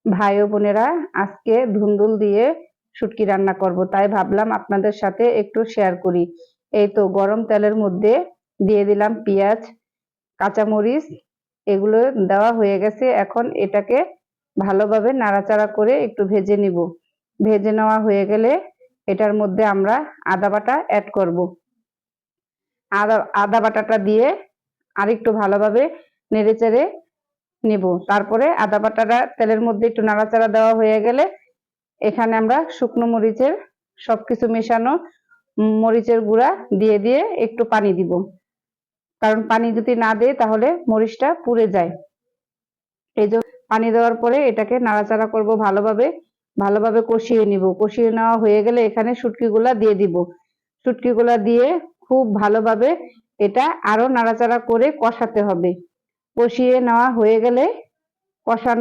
ভাই ও বোনেরা, আজকে ধুন্দুল দিয়ে শুটকি রান্না করব, তাই ভাবলাম আপনাদের সাথে একটু শেয়ার করি। এই তো গরম তেলের মধ্যে দিয়ে দিলাম পেঁয়াজ, কাঁচামরিচ, এগুলো দেওয়া হয়ে গেছে। এখন এটাকে ভালোভাবে নাড়াচাড়া করে একটু ভেজে নিব। ভেজে নেওয়া হয়ে গেলে এটার মধ্যে আমরা আদা বাটা অ্যাড করব। আদা বাটাটা দিয়ে আরেকটু ভালোভাবে নেড়েচেড়ে নিব। তারপরে আদা বাটাটা তেলের মধ্যে একটু নাড়াচাড়া দেওয়া হয়ে গেলে এখানে আমরা শুকনো মরিচের সবকিছু মেশানো মরিচের গুঁড়া দিয়ে দিয়ে একটু পানি দিব, কারণ পানি যদি না দেয় তাহলে মরিচটা পুড়ে যায়। এই যে পানি দেওয়ার পরে এটাকে নাড়াচাড়া করব, ভালোভাবে ভালোভাবে কষিয়ে নিব। কষিয়ে নেওয়া হয়ে গেলে এখানে শুটকিগুলা দিয়ে দিব। শুটকিগুলা দিয়ে খুব ভালোভাবে এটা আরো নাড়াচাড়া করে কষাতে হবে। কষিয়ে নেওয়া হয়ে গেলে কষানো